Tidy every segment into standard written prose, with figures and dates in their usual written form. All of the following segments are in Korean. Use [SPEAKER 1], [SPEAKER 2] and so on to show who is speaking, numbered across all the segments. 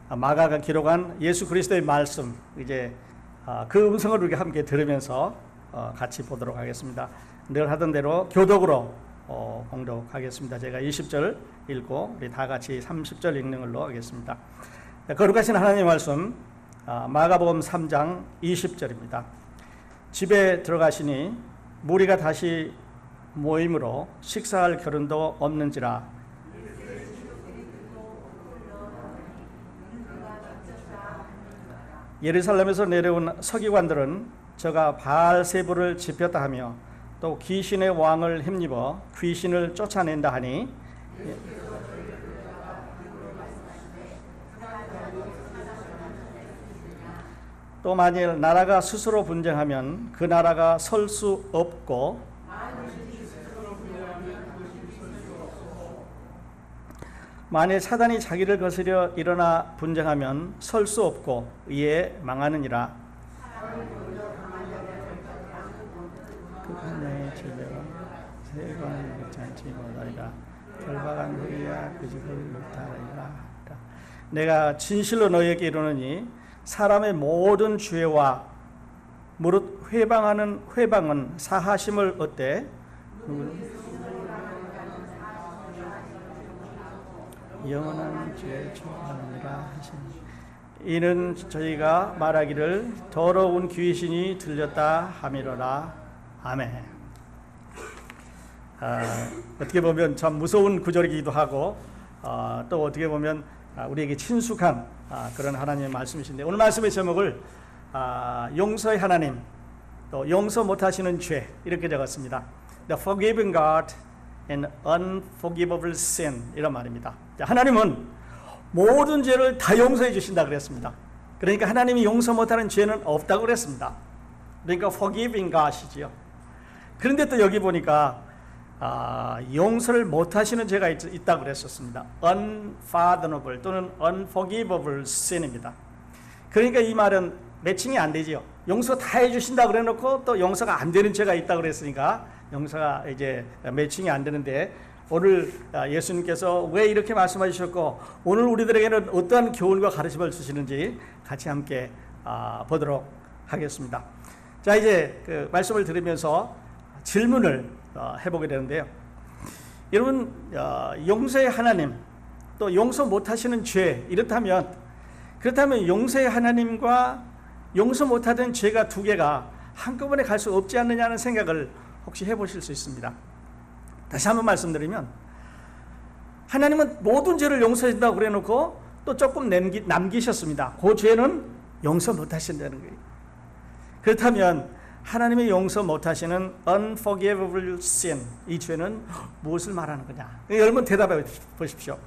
[SPEAKER 1] 마가가 기록한 예수 그리스도의 말씀, 이제 그 음성을 우리가 함께 들으면서 같이 보도록 하겠습니다. 늘 하던 대로 교독으로 봉독하겠습니다. 제가 20절 읽고 우리 다 같이 30절 읽는 걸로 하겠습니다. 거룩하신 하나님의 말씀, 마가복음 3장 20절입니다. 집에 들어가시니 무리가 다시 모임으로 식사할 겨른도 없는지라. 예루살렘에서 내려온 서기관들은 저가 바알세부를 지폈다 하며 또 귀신의 왕을 힘입어 귀신을 쫓아낸다 하니, 또 만일 나라가 스스로 분쟁하면 그 나라가 설 수 없고, 만일 사단이 자기를 거스려 일어나 분쟁하면 설 수 없고 이에 망하느니라. 그간의 제배가 세관을 못한지 못하리라. 결박한 후리야 그 집을 못하리라. 내가 진실로 너희에게 이르노니 사람의 모든 죄와 무릇 회방은 사하심을 얻되 영원한 죄 초하느니라 하시니, 이는 저희가 말하기를 더러운 귀신이 들렸다 함이로라. 아멘. 어떻게 보면 참 무서운 구절이기도 하고 또 어떻게 보면 우리에게 친숙한 그런 하나님의 말씀이신데, 오늘 말씀의 제목을 용서의 하나님, 또 용서 못하시는 죄, 이렇게 적었습니다. The forgiving God and unforgivable sin, 이런 말입니다. 하나님은 모든 죄를 다 용서해 주신다 그랬습니다. 그러니까 하나님이 용서 못하는 죄는 없다고 그랬습니다. 그러니까 forgiving God이지요. 그런데 또 여기 보니까 용서를 못하시는 죄가 있다고 그랬었습니다. unpardonable 또는 unforgivable sin입니다. 그러니까 이 말은 매칭이 안 되지요. 용서 다 해주신다 그래놓고 또 용서가 안 되는 죄가 있다고 그랬으니까 용서가 이제 매칭이 안 되는데, 오늘 예수님께서 왜 이렇게 말씀하셨고 오늘 우리들에게는 어떠한 교훈과 가르침을 주시는지 같이 함께 보도록 하겠습니다. 자, 이제 그 말씀을 들으면서 질문을 해보게 되는데요. 여러분, 용서의 하나님, 또 용서 못하시는 죄, 그렇다면 용서의 하나님과 용서 못하던 죄가 두 개가 한꺼번에 갈 수 없지 않느냐는 생각을 혹시 해보실 수 있습니다. 다시 한번 말씀드리면, 하나님은 모든 죄를 용서해준다고 그래놓고 또 조금 남기셨습니다. 그 죄는 용서 못하신다는 거예요. 그렇다면 하나님의 용서 못하시는 unforgivable sin, 이 죄는 무엇을 말하는 거냐? 여러분 대답해 보십시오.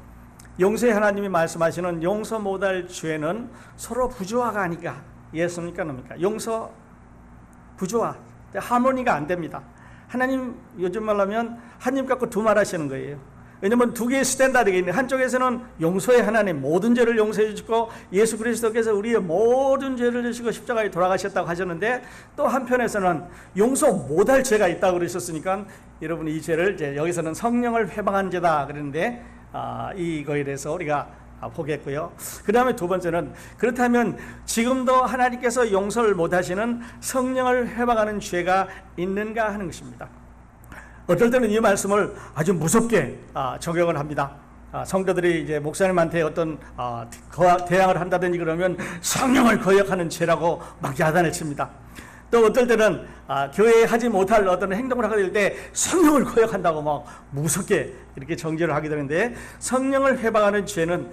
[SPEAKER 1] 용서의 하나님이 말씀하시는 용서 못할 죄는 서로 부조화가 아니까, 예습니까 뭡니까? 용서 부조화, 하모니가 안 됩니다. 하나님, 요즘 말로 하면 한 입 갖고 두 말 하시는 거예요. 왜냐면 두 개의 스탠다드가 있는데, 한쪽에서는 용서의 하나님, 모든 죄를 용서해 주시고 예수 그리스도께서 우리의 모든 죄를 지시고 십자가에 돌아가셨다고 하셨는데, 또 한편에서는 용서 못할 죄가 있다고 그러셨으니까 여러분 이 죄를 이제 여기서는 성령을 회방한 죄다 그러는데, 이거에 대해서 우리가 보겠고요. 그 다음에 두 번째는, 그렇다면 지금도 하나님께서 용서를 못하시는 성령을 회방하는 죄가 있는가 하는 것입니다. 어떨 때는 이 말씀을 아주 무섭게 적용을 합니다. 성도들이 이제 목사님한테 어떤 대항을 한다든지 그러면 성령을 거역하는 죄라고 막 야단을 칩니다. 또 어떨 때는 교회에 하지 못할 어떤 행동을 하게 될 때 성령을 거역한다고 막 무섭게 이렇게 정죄를 하게 되는데, 성령을 회방하는 죄는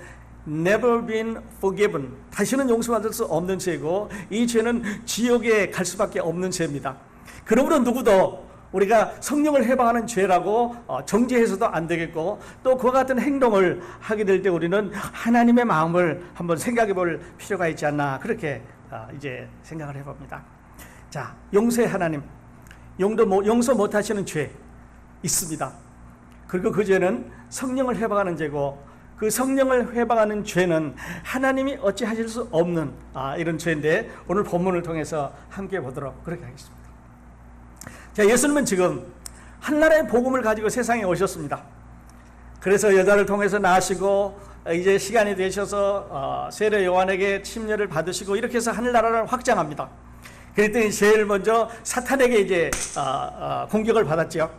[SPEAKER 1] never been forgiven, 다시는 용서받을 수 없는 죄고, 이 죄는 지옥에 갈 수밖에 없는 죄입니다. 그러므로 누구도 우리가 성령을 해방하는 죄라고 정죄해서도 안 되겠고, 또 그와 같은 행동을 하게 될 때 우리는 하나님의 마음을 한번 생각해 볼 필요가 있지 않나, 그렇게 이제 생각을 해봅니다. 자, 용서의 하나님, 용서 못하시는 죄 있습니다. 그리고 그 죄는 성령을 해방하는 죄고, 그 성령을 회방하는 죄는 하나님이 어찌하실 수 없는 이런 죄인데, 오늘 본문을 통해서 함께 보도록 그렇게 하겠습니다. 자, 예수님은 지금 한나라의 복음을 가지고 세상에 오셨습니다. 그래서 여자를 통해서 나시고 이제 시간이 되셔서 세례 요한에게 침례를 받으시고 이렇게 해서 하늘나라를 확장합니다. 그랬더니 제일 먼저 사탄에게 이제 공격을 받았죠.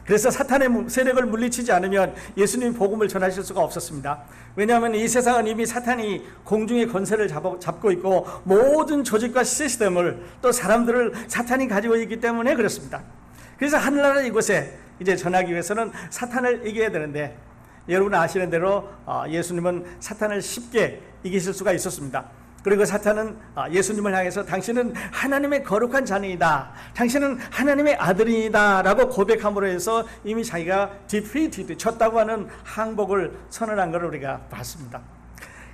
[SPEAKER 1] 그래서 사탄의 세력을 물리치지 않으면 예수님 복음을 전하실 수가 없었습니다. 왜냐하면 이 세상은 이미 사탄이 공중의 권세를 잡고 있고 모든 조직과 시스템을 또 사람들을 사탄이 가지고 있기 때문에 그렇습니다. 그래서 하늘나라 이곳에 이제 전하기 위해서는 사탄을 이겨야 되는데, 여러분 아시는 대로 예수님은 사탄을 쉽게 이기실 수가 있었습니다. 그리고 사탄은 예수님을 향해서 당신은 하나님의 거룩한 자녀이다, 당신은 하나님의 아들이다 라고 고백함으로 해서 이미 자기가 defeated, 졌다고 하는 항복을 선언한 것을 우리가 봤습니다.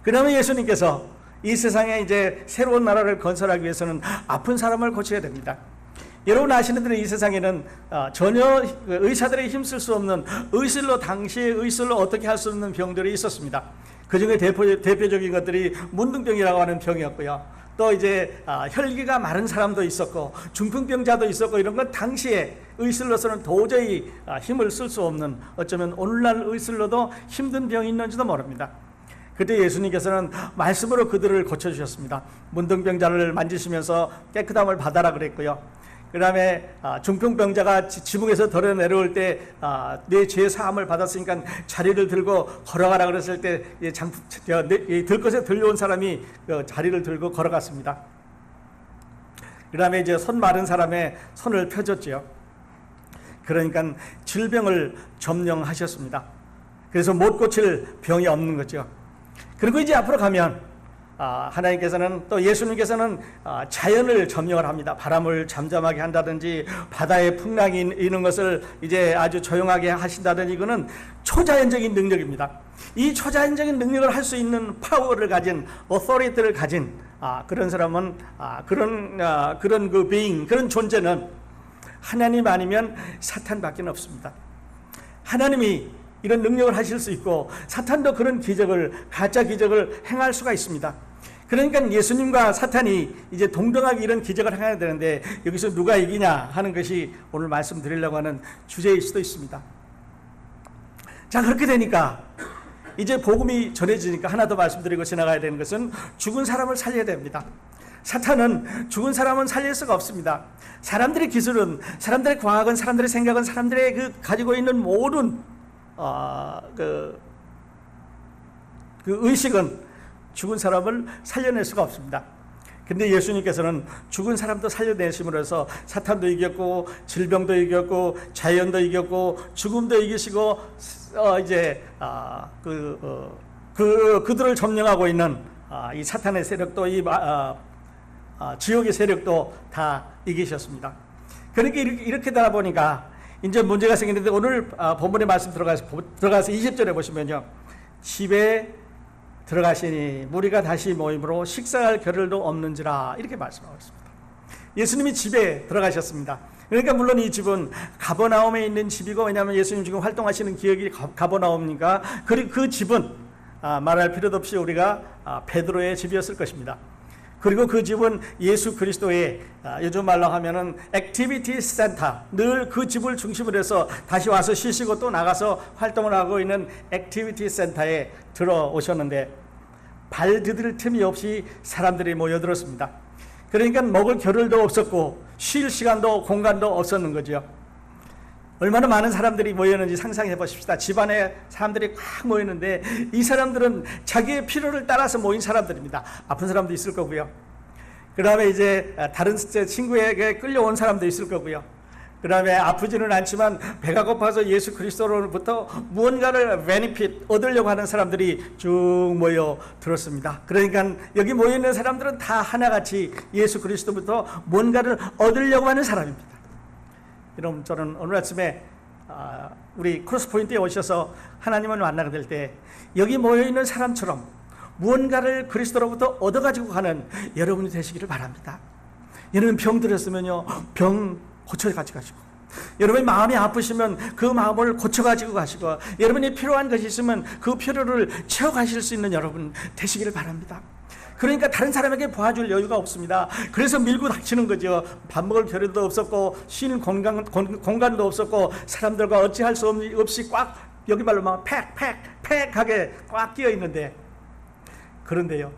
[SPEAKER 1] 그 다음에 예수님께서 이 세상에 이제 새로운 나라를 건설하기 위해서는 아픈 사람을 고쳐야 됩니다. 여러분 아시는 대로 이 세상에는 전혀 의사들이 힘쓸 수 없는 의술로, 당시의 의술로 어떻게 할 수 없는 병들이 있었습니다. 그 중에 대표적인 것들이 문둥병이라고 하는 병이었고요. 또 이제 혈기가 마른 사람도 있었고 중풍병자도 있었고, 이런 건 당시에 의술로서는 도저히 힘을 쓸 수 없는, 어쩌면 오늘날 의술로도 힘든 병이 있는지도 모릅니다. 그때 예수님께서는 말씀으로 그들을 고쳐주셨습니다. 문둥병자를 만지시면서 깨끗함을 받아라 그랬고요. 그 다음에 중풍병자가 지붕에서 덜어 내려올 때 내 죄 사함을 받았으니까 자리를 들고 걸어가라 그랬을 때 들것에 들려온 사람이 자리를 들고 걸어갔습니다. 그 다음에 이제 손 마른 사람의 손을 펴줬죠. 그러니까 질병을 점령하셨습니다. 그래서 못 고칠 병이 없는 거죠. 그리고 이제 앞으로 가면 하나님께서는, 또 예수님께서는 자연을 점령을 합니다. 바람을 잠잠하게 한다든지 바다에 풍랑이 있는 것을 이제 아주 조용하게 하신다든지, 이거는 초자연적인 능력입니다. 이 초자연적인 능력을 할 수 있는 파워를 가진, authority를 가진 그런 사람은, 그런 그 being, 그런 존재는 하나님 아니면 사탄밖에 없습니다. 하나님이 이런 능력을 하실 수 있고 사탄도 그런 기적을, 가짜 기적을 행할 수가 있습니다. 그러니까 예수님과 사탄이 이제 동등하게 이런 기적을 행해야 되는데, 여기서 누가 이기냐 하는 것이 오늘 말씀드리려고 하는 주제일 수도 있습니다. 자, 그렇게 되니까 이제 복음이 전해지니까 하나 더 말씀드리고 지나가야 되는 것은 죽은 사람을 살려야 됩니다. 사탄은 죽은 사람은 살릴 수가 없습니다. 사람들의 기술은, 사람들의 과학은, 사람들의 생각은, 사람들의 그 가지고 있는 모든 그 의식은 죽은 사람을 살려낼 수가 없습니다. 근데 예수님께서는 죽은 사람도 살려내심으로 해서 사탄도 이겼고 질병도 이겼고 자연도 이겼고 죽음도 이기시고 이제 그들을 점령하고 있는 이 사탄의 세력도, 이 지옥의 세력도 다 이기셨습니다. 그러니까 이렇게 되다 보니까 이제 문제가 생기는데, 오늘 본문의 말씀 들어가서 20절에 보시면요, 집에 들어가시니 무리가 다시 모임으로 식사할 겨를도 없는지라, 이렇게 말씀하고 있습니다. 예수님이 집에 들어가셨습니다. 그러니까 물론 이 집은 가버나움에 있는 집이고, 왜냐하면 예수님 지금 활동하시는 기억이 가버나움이니까 그 집은 말할 필요도 없이 우리가 베드로의 집이었을 것입니다. 그리고 그 집은 예수 그리스도의, 요즘 말로 하면은 액티비티 센터, 늘 그 집을 중심으로 해서 다시 와서 쉬시고 또 나가서 활동을 하고 있는 액티비티 센터에 들어오셨는데, 발 디딜 틈이 없이 사람들이 모여들었습니다. 그러니까 먹을 겨를도 없었고 쉴 시간도 공간도 없었는 거죠. 얼마나 많은 사람들이 모였는지 상상해 보십시다. 집안에 사람들이 꽉 모였는데, 이 사람들은 자기의 필요를 따라서 모인 사람들입니다. 아픈 사람도 있을 거고요. 그 다음에 이제 다른 친구에게 끌려온 사람도 있을 거고요. 그 다음에 아프지는 않지만 배가 고파서 예수 그리스도로부터 무언가를 베니핏 얻으려고 하는 사람들이 쭉 모여 들었습니다. 그러니까 여기 모여있는 사람들은 다 하나같이 예수 그리스도부터 뭔가를 얻으려고 하는 사람입니다. 여러분, 저는 오늘 아침에 우리 크로스포인트에 오셔서 하나님을 만나게 될 때 여기 모여있는 사람처럼 무언가를 그리스도로부터 얻어가지고 가는 여러분이 되시기를 바랍니다. 여러분 병 들었으면요, 병 고쳐가지고 가시고, 여러분이 마음이 아프시면 그 마음을 고쳐가지고 가시고, 여러분이 필요한 것이 있으면 그 필요를 채워가실 수 있는 여러분 되시기를 바랍니다. 그러니까 다른 사람에게 도와줄 여유가 없습니다. 그래서 밀고 닥치는 거죠. 밥 먹을 겨를도 없었고 쉬는 공간도 없었고 사람들과 어찌할 수 없이 꽉 여기 말로 막 팩하게 꽉 끼어 있는데, 그런데요,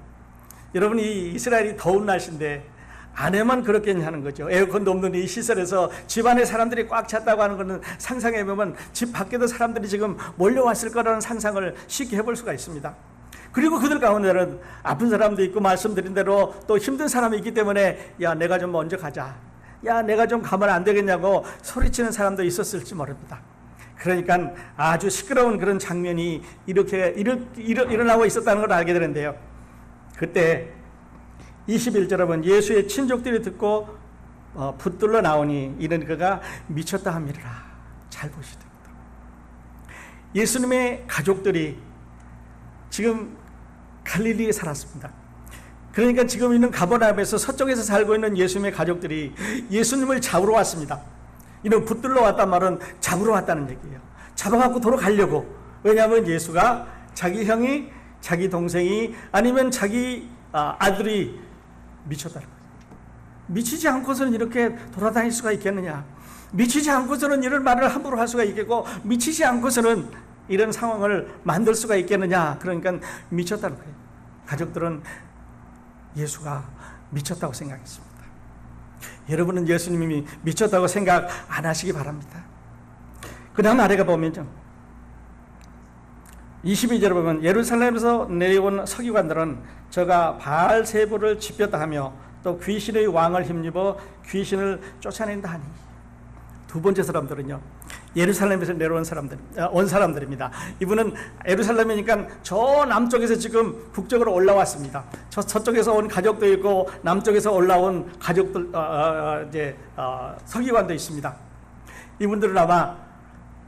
[SPEAKER 1] 여러분, 이 이스라엘이 더운 날씨인데 안에만 그렇겠냐는 거죠. 에어컨도 없는 이 시설에서 집안에 사람들이 꽉 찼다고 하는 것은 상상해보면 집 밖에도 사람들이 지금 몰려왔을 거라는 상상을 쉽게 해볼 수가 있습니다. 그리고 그들 가운데는 아픈 사람도 있고, 말씀드린 대로 또 힘든 사람이 있기 때문에 야, 내가 좀 먼저 가자, 야, 내가 좀 가면 안 되겠냐고 소리치는 사람도 있었을지 모릅니다. 그러니까 아주 시끄러운 그런 장면이 이렇게 일어나고 있었다는 걸 알게 되는데요, 그때 21절 보면 예수의 친족들이 듣고 붙들러 나오니 이는 그가 미쳤다 함이라. 잘 보시야 됩니다. 예수님의 가족들이 지금 갈릴리에 살았습니다. 그러니까 지금 있는 가버나움에서 서쪽에서 살고 있는 예수님의 가족들이 예수님을 잡으러 왔습니다. 이는 붙들러 왔단 말은 잡으러 왔다는 얘기예요. 잡아갖고 돌아가려고. 왜냐하면 예수가 자기 형이, 자기 동생이, 아니면 자기 아들이 미쳤다는 거예요. 미치지 않고서는 이렇게 돌아다닐 수가 있겠느냐, 미치지 않고서는 이런 말을 함부로 할 수가 있겠고, 미치지 않고서는 이런 상황을 만들 수가 있겠느냐. 그러니까 미쳤다는 거예요. 가족들은 예수가 미쳤다고 생각했습니다. 여러분은 예수님이 미쳤다고 생각 안 하시기 바랍니다. 그 다음 아래가 보면요, 22절에 보면 예루살렘에서 내려온 서기관들은 저가 바알세부를 지폈다 하며 또 귀신의 왕을 힘입어 귀신을 쫓아낸다 하니. 두 번째 사람들은요, 예루살렘에서 내려온 온 사람들입니다. 이분은 예루살렘이니까 저 남쪽에서 지금 북쪽으로 올라왔습니다. 저 서쪽에서 온 가족도 있고 남쪽에서 올라온 가족들, 서기관도 있습니다. 이분들은 아마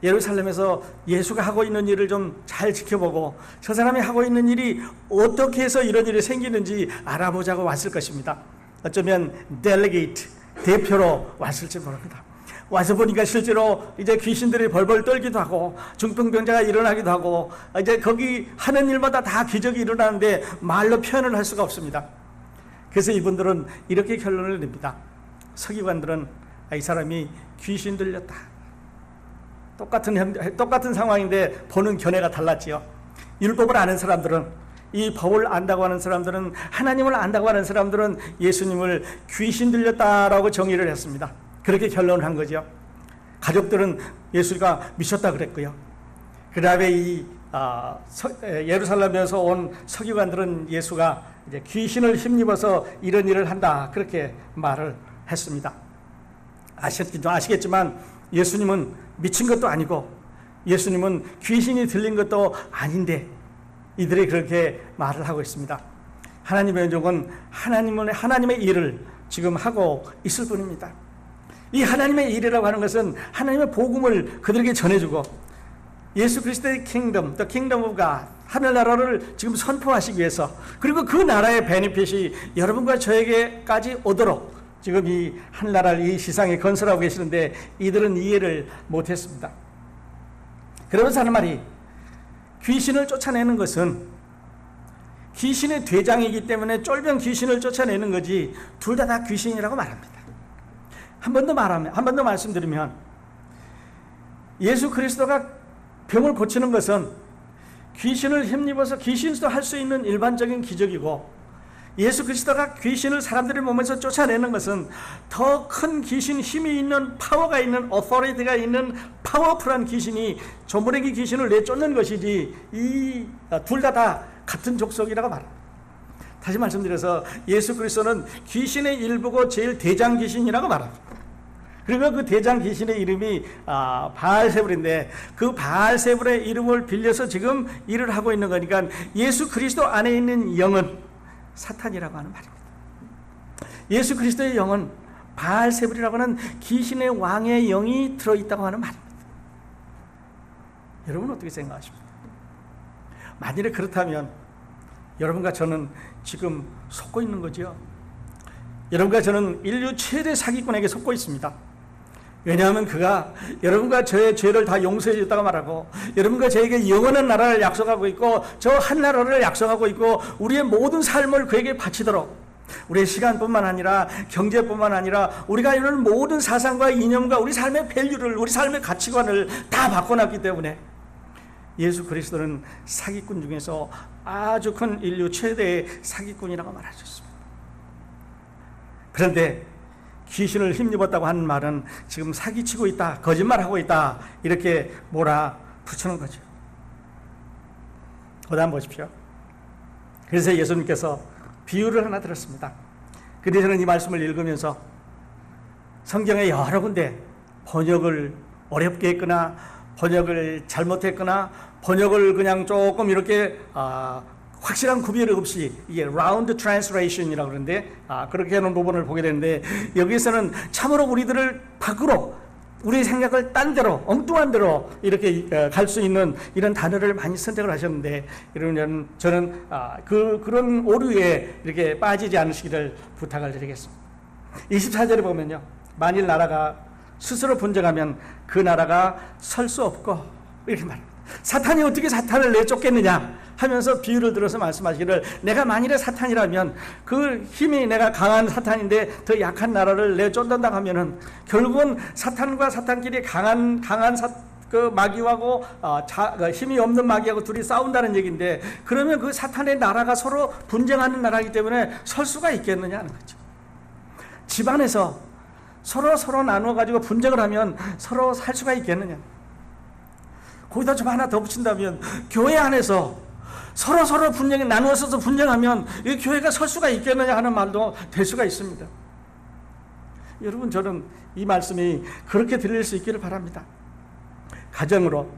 [SPEAKER 1] 예루살렘에서 예수가 하고 있는 일을 좀 잘 지켜보고 저 사람이 하고 있는 일이 어떻게 해서 이런 일이 생기는지 알아보자고 왔을 것입니다. 어쩌면 델리게이트, 대표로 왔을지 모릅니다. 와서 보니까 실제로 이제 귀신들이 벌벌 떨기도 하고 중풍병자가 일어나기도 하고 이제 거기 하는 일마다 다 기적이 일어나는데 말로 표현을 할 수가 없습니다. 그래서 이분들은 이렇게 결론을 냅니다. 서기관들은 이 사람이 귀신 들렸다. 똑같은 상황인데 보는 견해가 달랐지요. 율법을 아는 사람들은, 이 법을 안다고 하는 사람들은, 하나님을 안다고 하는 사람들은 예수님을 귀신 들렸다라고 정의를 했습니다. 그렇게 결론을 한 거죠. 가족들은 예수가 미쳤다 그랬고요. 그 다음에 예루살렘에서 온 서기관들은 예수가 이제 귀신을 힘입어서 이런 일을 한다, 그렇게 말을 했습니다. 아시겠지만 예수님은 미친 것도 아니고 예수님은 귀신이 들린 것도 아닌데 이들이 그렇게 말을 하고 있습니다. 하나님의 종은 하나님의 일을 지금 하고 있을 뿐입니다. 이 하나님의 일이라고 하는 것은 하나님의 복음을 그들에게 전해주고 예수 그리스도의 킹덤, the kingdom of God, 하늘나라를 지금 선포하시기 위해서, 그리고 그 나라의 베니핏이 여러분과 저에게까지 오도록 지금 이 하늘나라를 이 시상에 건설하고 계시는데 이들은 이해를 못했습니다. 그러면서 하는 말이, 귀신을 쫓아내는 것은 귀신의 대장이기 때문에 쫄병 귀신을 쫓아내는 거지 둘 다 귀신이라고 말합니다. 한 번 더 말씀드리면, 예수 그리스도가 병을 고치는 것은 귀신을 힘입어서 귀신도 할 수 있는 일반적인 기적이고, 예수 그리스도가 귀신을 사람들의 몸에서 쫓아내는 것은 더 큰 귀신, 힘이 있는, 파워가 있는, 어토리티가 있는 파워풀한 귀신이 조물애기 귀신을 내쫓는 것이지 이 둘 다 같은 족속이라고 말합니다. 다시 말씀드려서 예수 그리스도는 귀신의 일부고 제일 대장 귀신이라고 말합니다. 그리고 그 대장 귀신의 이름이 바알세불인데 그 바알세불의 이름을 빌려서 지금 일을 하고 있는 거니까 예수 그리스도 안에 있는 영은 사탄이라고 하는 말입니다. 예수 그리스도의 영은 바알세불이라고 하는 귀신의 왕의 영이 들어있다고 하는 말입니다. 여러분은 어떻게 생각하십니까? 만일에 그렇다면 여러분과 저는 지금 속고 있는 거죠. 여러분과 저는 인류 최대 사기꾼에게 속고 있습니다. 왜냐하면 그가 여러분과 저의 죄를 다 용서해 줬다고 말하고, 여러분과 저에게 영원한 나라를 약속하고 있고, 저 한 나라를 약속하고 있고, 우리의 모든 삶을 그에게 바치도록, 우리의 시간뿐만 아니라 경제뿐만 아니라 우리가 이런 모든 사상과 이념과 우리 삶의 밸류를, 우리 삶의 가치관을 다 바꿔놨기 때문에 예수 그리스도는 사기꾼 중에서 아주 큰 인류 최대의 사기꾼이라고 말할 수 있습니다. 그런데 귀신을 힘입었다고 하는 말은 지금 사기치고 있다, 거짓말하고 있다, 이렇게 몰아붙이는 거죠. 보다 보십시오. 그래서 예수님께서 비유를 하나 들었습니다. 근데 저는 이 말씀을 읽으면서 성경에 여러 군데 번역을 어렵게 했거나 번역을 잘못했거나 번역을 그냥 조금 이렇게 확실한 구별 없이 이게 round translation이라고 그러는데 그렇게 하는 부분을 보게 되는데, 여기서는 참으로 우리들을 밖으로 우리 생각을 딴 데로 엉뚱한 데로 이렇게 갈 수 있는 이런 단어를 많이 선택을 하셨는데, 이러면 저는 그런 오류에 이렇게 빠지지 않으시기를 부탁을 드리겠습니다. 24절에 보면요, 만일 나라가 스스로 분쟁하면 그 나라가 설 수 없고, 이렇게 말합니다. 사탄이 어떻게 사탄을 내쫓겠느냐 하면서 비유를 들어서 말씀하시기를, 내가 만일에 사탄이라면 그 힘이 내가 강한 사탄인데 더 약한 나라를 내쫓는다 하면은 결국은 사탄과 사탄끼리 강한 그 마귀하고 힘이 없는 마귀하고 둘이 싸운다는 얘기인데, 그러면 그 사탄의 나라가 서로 분쟁하는 나라이기 때문에 설 수가 있겠느냐 하는 거죠. 집안에서 서로 나누어 가지고 분쟁을 하면 서로 살 수가 있겠느냐. 거기다 좀 하나 더 붙인다면, 교회 안에서 서로 분쟁이 나누어서 분쟁하면 이 교회가 설 수가 있겠느냐 하는 말도 될 수가 있습니다. 여러분, 저는 이 말씀이 그렇게 들릴 수 있기를 바랍니다. 가정으로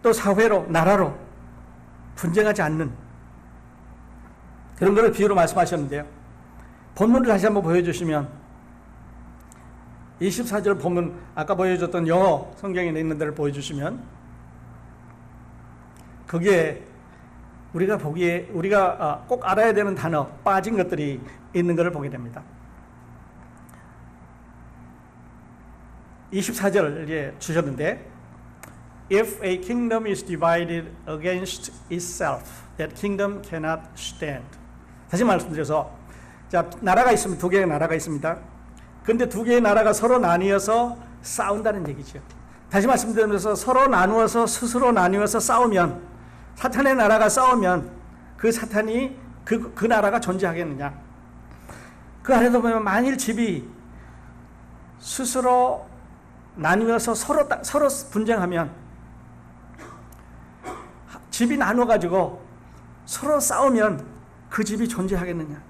[SPEAKER 1] 또 사회로 나라로 분쟁하지 않는 그런 것을 비유로 말씀하셨는데요. 본문을 다시 한번 보여주시면 24절 본문, 아까 보여줬던 영어 성경에 있는 데를 보여주시면 거기에 우리가 꼭 알아야 되는 단어, 빠진 것들이 있는 것을 보게 됩니다. 24절 주셨는데, If a kingdom is divided against itself, that kingdom cannot stand. 다시 말씀드려서, 자, 나라가 있습니다. 두 개의 나라가 있습니다. 근데 두 개의 나라가 서로 나뉘어서 싸운다는 얘기죠. 다시 말씀드리면서 서로 나누어서 스스로 나뉘어서 싸우면, 사탄의 나라가 싸우면 그 사탄이 그 나라가 존재하겠느냐. 그 안에도 보면 만일 집이 스스로 나뉘어서 서로 분쟁하면, 집이 나눠가지고 서로 싸우면 그 집이 존재하겠느냐.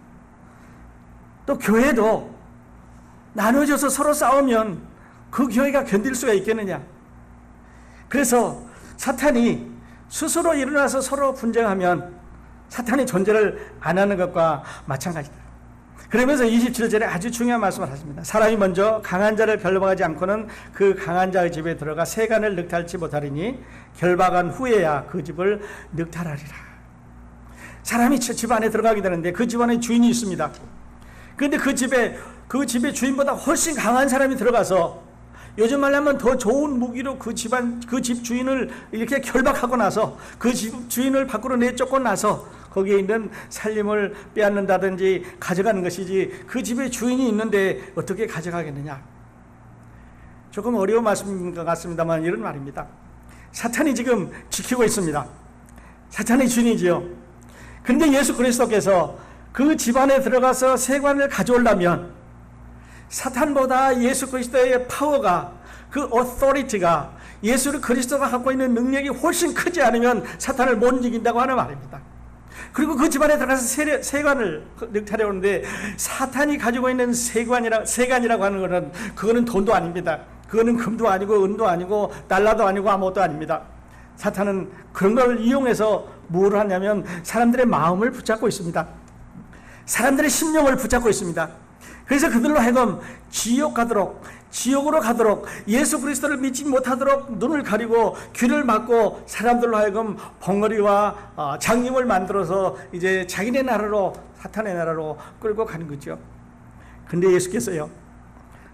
[SPEAKER 1] 또 교회도 나눠져서 서로 싸우면 그 교회가 견딜 수가 있겠느냐. 그래서 사탄이 스스로 일어나서 서로 분쟁하면 사탄이 존재를 안 하는 것과 마찬가지다. 그러면서 27절에 아주 중요한 말씀을 하십니다. 사람이 먼저 강한 자를 결박하지 않고는 그 강한 자의 집에 들어가 세간을 늑탈치 못하리니 결박한 후에야 그 집을 늑탈하리라. 사람이 집 안에 들어가게 되는데 그 집 안에 주인이 있습니다. 그런데 그 집에 주인보다 훨씬 강한 사람이 들어가서, 요즘 말하면 더 좋은 무기로 그 집 주인을 이렇게 결박하고 나서 그 집 주인을 밖으로 내쫓고 나서 거기에 있는 살림을 빼앗는다든지 가져가는 것이지, 그 집에 주인이 있는데 어떻게 가져가겠느냐. 조금 어려운 말씀인 것 같습니다만 이런 말입니다. 사탄이 지금 지키고 있습니다. 사탄의 주인이지요. 근데 예수 그리스도께서 그 집안에 들어가서 세관을 가져오려면 사탄보다 예수 그리스도의 파워가, 그 authority가, 예수 그리스도가 갖고 있는 능력이 훨씬 크지 않으면 사탄을 못 이긴다고 하는 말입니다. 그리고 그 집안에 들어가서 세관을 늑탈해 오는데, 사탄이 가지고 있는 세관이라고 하는 것은 그거는 돈도 아닙니다. 그거는 금도 아니고 은도 아니고 달러도 아니고 아무것도 아닙니다. 사탄은 그런 걸 이용해서 뭘 하냐면 사람들의 마음을 붙잡고 있습니다. 사람들의 심령을 붙잡고 있습니다. 그래서 그들로 하여금 지옥으로 가도록, 예수 그리스도를 믿지 못하도록 눈을 가리고 귀를 막고 사람들로 하여금 벙어리와 장님을 만들어서 이제 자기네 나라로, 사탄의 나라로 끌고 가는 거죠. 근데 예수께서요,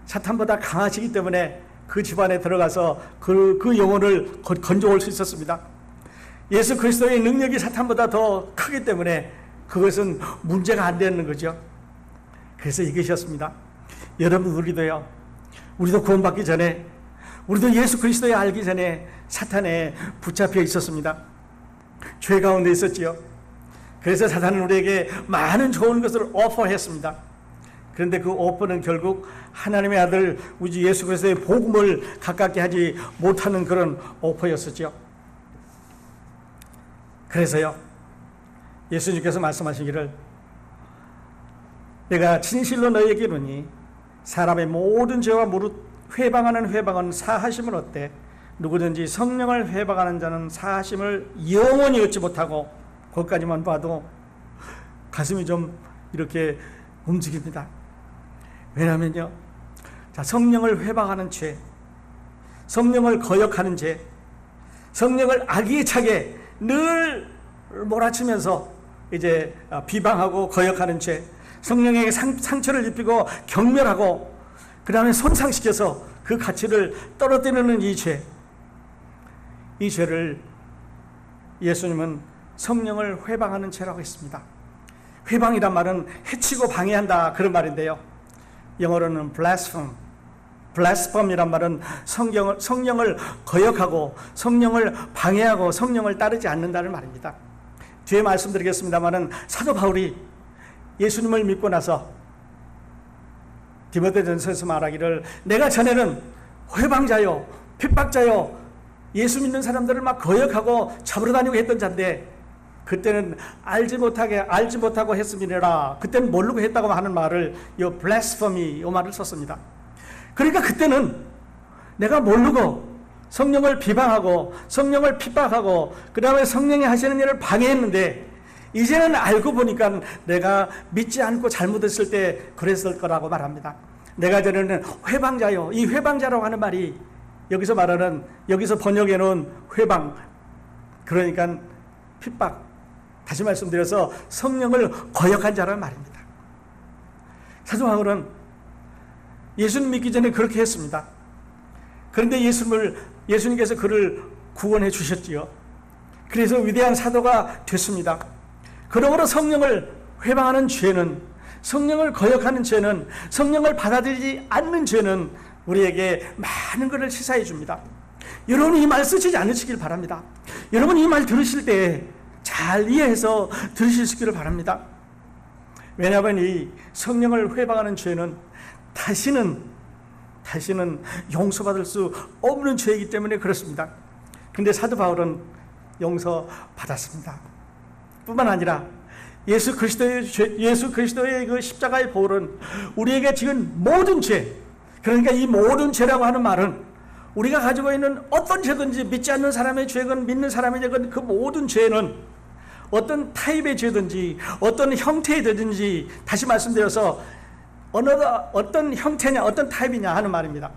[SPEAKER 1] 사탄보다 강하시기 때문에 그 집안에 들어가서 그 영혼을 건져올 수 있었습니다. 예수 그리스도의 능력이 사탄보다 더 크기 때문에 그것은 문제가 안 되는 거죠. 그래서 이것이었습니다. 여러분, 우리도 구원받기 전에 우리도 예수 그리스도를 알기 전에 사탄에 붙잡혀 있었습니다. 죄 가운데 있었지요. 그래서 사탄은 우리에게 많은 좋은 것을 오퍼했습니다. 그런데 그 오퍼는 결국 하나님의 아들 우리 예수 그리스도의 복음을 가깝게 하지 못하는 그런 오퍼였었죠. 그래서요, 예수님께서 말씀하시기를 내가 진실로 너희에게 이르노니 사람의 모든 죄와 무릇 회방하는 회방은 사하심을 얻되 누구든지 성령을 회방하는 자는 사하심을 영원히 얻지 못하고, 거기까지만 봐도 가슴이 좀 이렇게 움직입니다. 왜냐하면요, 자, 성령을 회방하는 죄, 성령을 거역하는 죄, 성령을 아기차게 늘 몰아치면서 이제 비방하고 거역하는 죄, 성령에게 상처를 입히고 경멸하고 그 다음에 손상시켜서 그 가치를 떨어뜨리는 이 죄, 이 죄를 예수님은 성령을 회방하는 죄라고 했습니다. 회방이란 말은 해치고 방해한다, 그런 말인데요, 영어로는 blasphem이란 말은 성령을 거역하고 성령을 방해하고 성령을 따르지 않는다는 말입니다. 뒤에 말씀드리겠습니다마는 사도 바울이 예수님을 믿고 나서 디모데전서에서 말하기를 내가 전에는 회방자요 핍박자요 예수 믿는 사람들을 막 거역하고 잡으러 다니고 했던 자인데 그때는 알지 못하고 했음이니라, 그때는 모르고 했다고 하는 말을 이 blasphemy 이 말을 썼습니다. 그러니까 그때는 내가 모르고 성령을 비방하고 성령을 핍박하고 그 다음에 성령이 하시는 일을 방해했는데 이제는 알고 보니까 내가 믿지 않고 잘못했을 때 그랬을 거라고 말합니다. 내가 전에는 회방자요, 이 회방자라고 하는 말이 여기서 말하는, 여기서 번역해 놓은 회방, 그러니까 핍박, 다시 말씀드려서 성령을 거역한 자라는 말입니다. 사도 바울은 예수님 믿기 전에 그렇게 했습니다. 그런데 예수님께서 그를 구원해 주셨지요. 그래서 위대한 사도가 됐습니다. 그러므로 성령을 회방하는 죄는, 성령을 거역하는 죄는, 성령을 받아들이지 않는 죄는 우리에게 많은 것을 시사해 줍니다. 여러분 이 말 쓰시지 않으시길 바랍니다. 여러분 이 말 들으실 때 잘 이해해서 들으시기를 바랍니다. 왜냐하면 이 성령을 회방하는 죄는 다시는 용서받을 수 없는 죄이기 때문에 그렇습니다. 근데 사도 바울은 용서받았습니다. 뿐만 아니라 예수 그리스도의 그 십자가의 보혈은 우리에게 지금 모든 죄, 그러니까 이 모든 죄라고 하는 말은 우리가 가지고 있는 어떤 죄든지, 믿지 않는 사람의 죄건 믿는 사람의 죄건 그 모든 죄는 어떤 타입의 죄든지 어떤 형태의 죄든지, 다시 말씀드려서 어떤 형태냐 어떤 타입이냐 하는 말입니다.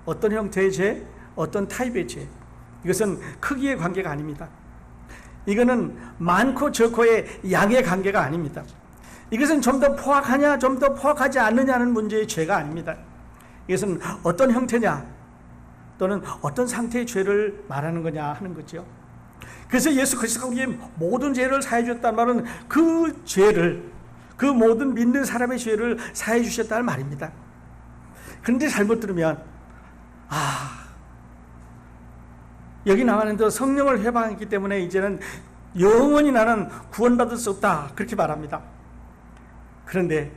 [SPEAKER 1] 어떤 형태의 죄, 어떤 타입의 죄, 이것은 크기의 관계가 아닙니다. 이거는 많고 적고의 양의 관계가 아닙니다. 이것은 좀 더 포악하냐 좀 더 포악하지 않느냐는 문제의 죄가 아닙니다. 이것은 어떤 형태냐 또는 어떤 상태의 죄를 말하는 거냐 하는 거죠. 그래서 예수 그리스도가 우리의 모든 죄를 사해 주셨다는 말은 그 죄를, 그 모든 믿는 사람의 죄를 사해 주셨다는 말입니다. 그런데 잘못 들으면 여기 나가는데 성령을 회방했기 때문에 이제는 영원히 나는 구원받을 수 없다, 그렇게 말합니다. 그런데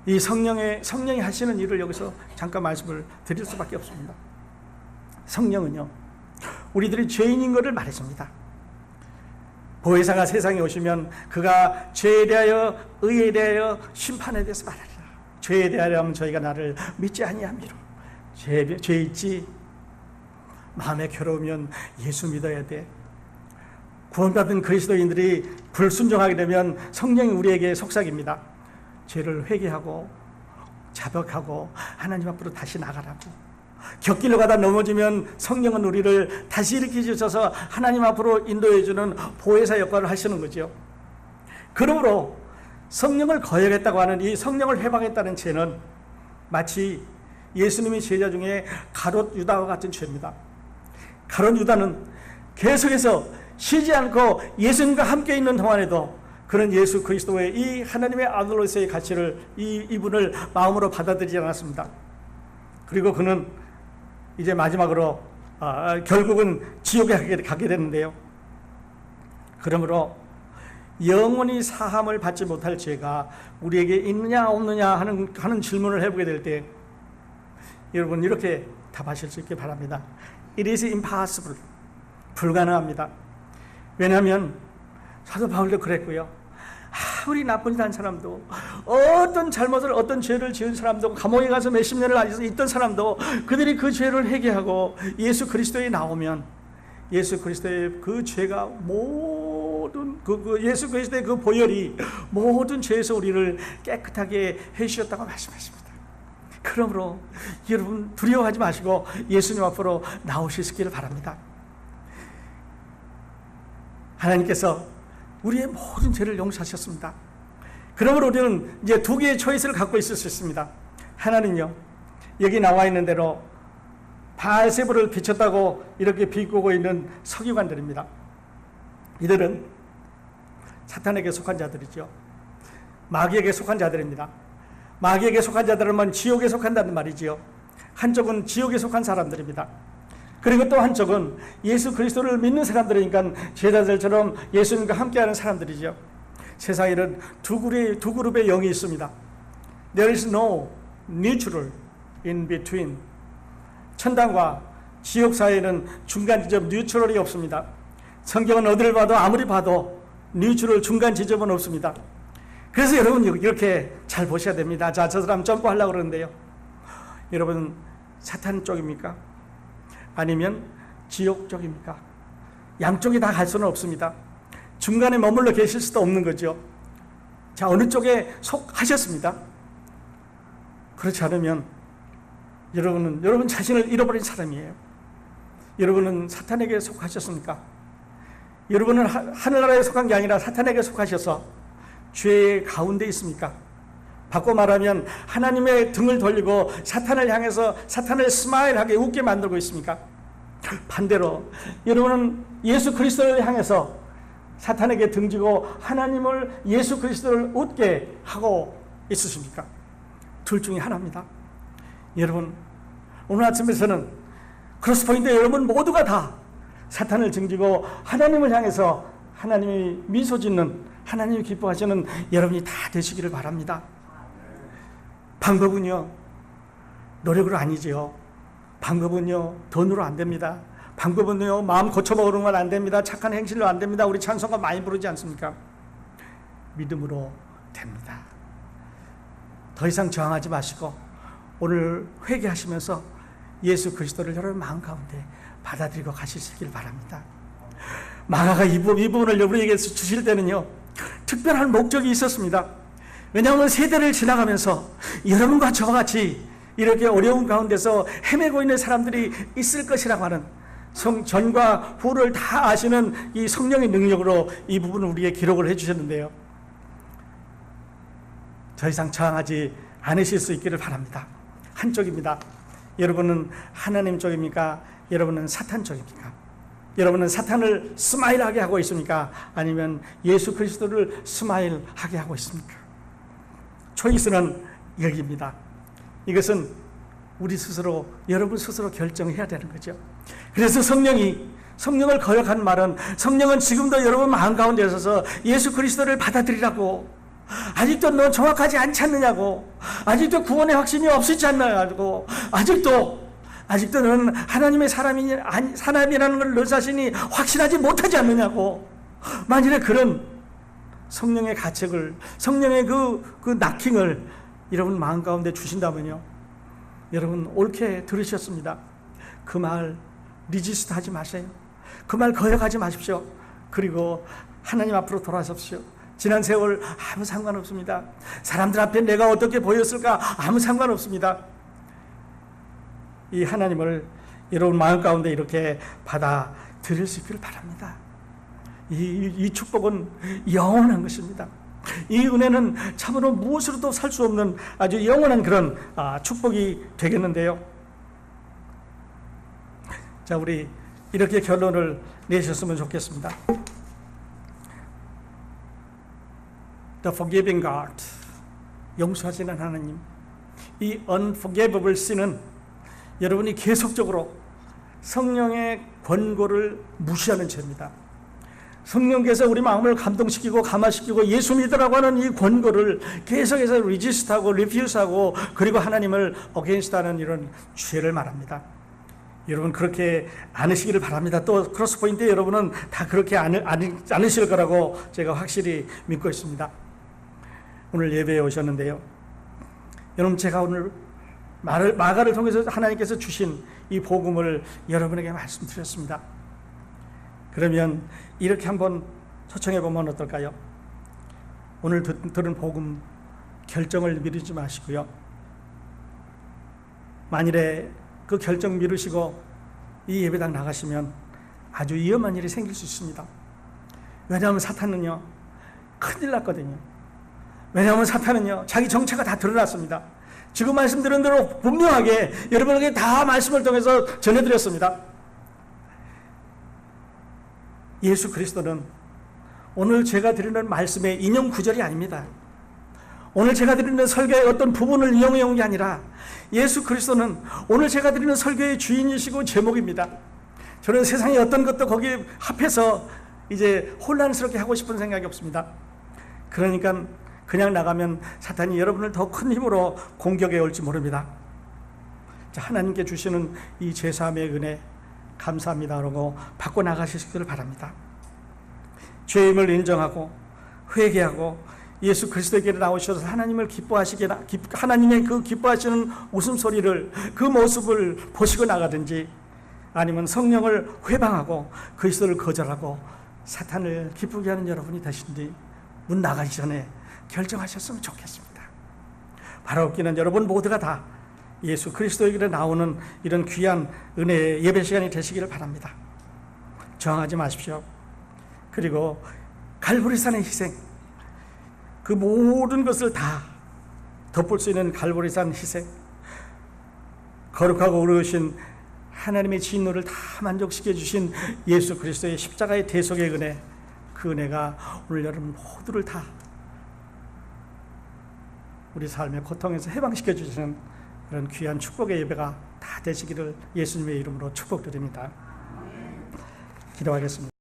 [SPEAKER 1] 이 성령이 하시는 일을 여기서 잠깐 말씀을 드릴 수밖에 없습니다. 성령은요, 우리들이 죄인인 것을 말해줍니다. 보혜사가 세상에 오시면 그가 죄에 대하여 의에 대하여 심판에 대해서 말하리라. 죄에 대하여면 저희가 나를 믿지 아니함이로. 죄 있지? 마음에 괴로우면 예수 믿어야 돼. 구원받은 그리스도인들이 불순종하게 되면 성령이 우리에게 속삭입니다. 죄를 회개하고 자백하고 하나님 앞으로 다시 나가라고. 곁길로 가다 넘어지면 성령은 우리를 다시 일으켜 주셔서 하나님 앞으로 인도해 주는 보혜사 역할을 하시는 거죠. 그러므로 성령을 거역했다고 하는 이 성령을 회방했다는 죄는 마치 예수님의 제자 중에 가롯 유다와 같은 죄입니다. 가롯 유다는 계속해서 쉬지 않고 예수님과 함께 있는 동안에도 그는 예수 그리스도의 이 하나님의 아들로서의 가치를 이분을 마음으로 받아들이지 않았습니다. 그리고 그는 이제 마지막으로 결국은 지옥에 가게 되는데요. 그러므로 영원히 사함을 받지 못할 죄가 우리에게 있느냐 없느냐 하는 질문을 해보게 될 때 여러분 이렇게 답하실 수 있길 바랍니다. It is impossible. 불가능합니다. 왜냐하면 사도 바울도 그랬고요. 아무리 나쁜 일한 사람도, 어떤 잘못을, 어떤 죄를 지은 사람도, 감옥에 가서 몇십 년을 있던 사람도 그들이 그 죄를 회개하고 예수 그리스도에 나오면 예수 그리스도의 그 죄가 모든 예수 그리스도의 그 보혈이 모든 죄에서 우리를 깨끗하게 해주셨다고 말씀하십니다. 그러므로 여러분 두려워하지 마시고 예수님 앞으로 나오시기를 바랍니다. 하나님께서 우리의 모든 죄를 용서하셨습니다. 그러므로 우리는 이제 두 개의 초이스를 갖고 있을 수 있습니다. 하나는요, 여기 나와 있는 대로 바알세불을 비쳤다고 이렇게 비꼬고 있는 서기관들입니다. 이들은 사탄에게 속한 자들이죠. 마귀에게 속한 자들입니다. 마귀에게 속한 자들은 지옥에 속한다는 말이지요. 한쪽은 지옥에 속한 사람들입니다. 그리고 또 한쪽은 예수 그리스도를 믿는 사람들이니까 제자들처럼 예수님과 함께하는 사람들이죠. 세상에는 두 그룹의 영이 있습니다. There is no neutral in between. 천당과 지옥 사이에는 중간 지점 뉴트럴이 없습니다. 성경은 어디를 봐도 아무리 봐도 뉴트럴 중간 지점은 없습니다. 그래서 여러분 이렇게 잘 보셔야 됩니다. 자, 저 사람 점프하려고 그러는데요. 여러분 사탄 쪽입니까? 아니면 지옥 쪽입니까? 양쪽이 다 갈 수는 없습니다. 중간에 머물러 계실 수도 없는 거죠. 자, 어느 쪽에 속하셨습니다. 그렇지 않으면 여러분 자신을 잃어버린 사람이에요. 여러분은 사탄에게 속하셨습니까? 여러분은 하늘나라에 속한 게 아니라 사탄에게 속하셔서 죄의 가운데 있습니까? 바꿔 말하면 하나님의 등을 돌리고 사탄을 향해서 사탄을 스마일하게 웃게 만들고 있습니까? 반대로 여러분은 예수 그리스도를 향해서 사탄에게 등지고 하나님을 예수 그리스도를 웃게 하고 있으십니까? 둘 중에 하나입니다. 여러분 오늘 아침에서는 크로스포인트 여러분 모두가 다 사탄을 등지고 하나님을 향해서 하나님이 미소 짓는 하나님이 기뻐하시는 여러분이 다 되시기를 바랍니다. 방법은요 노력으로 아니지요. 방법은요 돈으로 안 됩니다. 방법은요 마음 고쳐먹는 건 안 됩니다. 착한 행실로 안 됩니다. 우리 찬송가 많이 부르지 않습니까? 믿음으로 됩니다. 더 이상 저항하지 마시고 오늘 회개하시면서 예수 그리스도를 여러분 마음 가운데 받아들이고 가실 수 있기를 바랍니다. 마가가 이 부분을 우리에게 주실 때는요 특별한 목적이 있었습니다. 왜냐하면 세대를 지나가면서 여러분과 저와 같이 이렇게 어려운 가운데서 헤매고 있는 사람들이 있을 것이라고 하는 전과 후를 다 아시는 이 성령의 능력으로 이 부분을 우리에게 기록을 해주셨는데요. 더 이상 저항하지 않으실 수 있기를 바랍니다. 한쪽입니다. 여러분은 하나님 쪽입니까? 여러분은 사탄 쪽입니까? 여러분은 사탄을 스마일하게 하고 있습니까? 아니면 예수 그리스도를 스마일하게 하고 있습니까? 초이스는 여기입니다. 이것은 우리 스스로 여러분 스스로 결정해야 되는 거죠. 그래서 성령을 거역한 말은 성령은 지금도 여러분 마음 가운데 있어서 예수 그리스도를 받아들이라고 아직도 너 정확하지 않지 않느냐고 아직도 구원의 확신이 없었지 않느냐고 아직도 너는 하나님의 사람이라는 걸 너 자신이 확신하지 못하지 않느냐고 만일에 그런 성령의 가책을 성령의 그 낙킹을 여러분 마음 가운데 주신다면요 여러분 옳게 들으셨습니다. 그 말 리지스트 하지 마세요. 그 말 거역하지 마십시오. 그리고 하나님 앞으로 돌아서십시오. 지난 세월 아무 상관없습니다. 사람들 앞에 내가 어떻게 보였을까 아무 상관없습니다. 이 하나님을 여러분 마음 가운데 이렇게 받아들일 수 있기를 바랍니다. 이 축복은 영원한 것입니다. 이 은혜는 참으로 무엇으로도 살 수 없는 아주 영원한 그런 축복이 되겠는데요. 자, 우리 이렇게 결론을 내셨으면 좋겠습니다. The forgiving God, 용서하시는 하나님. 이 unforgivable sin은 여러분이 계속적으로 성령의 권고를 무시하는 죄입니다. 성령께서 우리 마음을 감동시키고 감화시키고 예수 믿으라고 하는 이 권고를 계속해서 리지스트하고 리퓨스하고 그리고 하나님을 어게인스트하는 이런 죄를 말합니다. 여러분 그렇게 않으시기를 바랍니다. 또 크로스포인트 여러분은 다 그렇게 않으실 거라고 제가 확실히 믿고 있습니다. 오늘 예배에 오셨는데요. 여러분 제가 오늘 마가를 통해서 하나님께서 주신 이 복음을 여러분에게 말씀드렸습니다. 그러면 이렇게 한번 초청해 보면 어떨까요? 오늘 들은 복음 결정을 미루지 마시고요. 만일에 그 결정 미루시고 이 예배당 나가시면 아주 위험한 일이 생길 수 있습니다. 왜냐하면 사탄은요 큰일 났거든요. 왜냐하면 사탄은요 자기 정체가 다 드러났습니다. 지금 말씀드린 대로 분명하게 여러분에게 다 말씀을 통해서 전해드렸습니다. 예수 그리스도는 오늘 제가 드리는 말씀의 인용 구절이 아닙니다. 오늘 제가 드리는 설교의 어떤 부분을 인용해온 게 아니라 예수 그리스도는 오늘 제가 드리는 설교의 주인이시고 제목입니다. 저는 세상의 어떤 것도 거기에 합해서 이제 혼란스럽게 하고 싶은 생각이 없습니다. 그러니까 그냥 나가면 사탄이 여러분을 더 큰 힘으로 공격해 올지 모릅니다. 자, 하나님께 주시는 이 제사함의 은혜 감사합니다라고 받고 나가시기를 바랍니다. 죄임을 인정하고 회개하고 예수 그리스도에게 나오셔서 하나님을 기뻐하시게 하나님의 그 기뻐하시는 웃음소리를 그 모습을 보시고 나가든지 아니면 성령을 회방하고 그리스도를 거절하고 사탄을 기쁘게 하는 여러분이 되신 뒤 문 나가기 전에 결정하셨으면 좋겠습니다. 바라옵기는 여러분 모두가 다 예수 그리스도에게 나오는 이런 귀한 은혜의 예배 시간이 되시기를 바랍니다. 저항하지 마십시오. 그리고 갈보리산의 희생, 그 모든 것을 다 덮을 수 있는 갈보리산 희생, 거룩하고 의로우신 하나님의 진노를 다 만족시켜 주신 예수 그리스도의 십자가의 대속의 은혜, 그 은혜가 오늘 여러분 모두를 다 우리 삶의 고통에서 해방시켜 주시는 그런 귀한 축복의 예배가 다 되시기를 예수님의 이름으로 축복드립니다. 기도하겠습니다.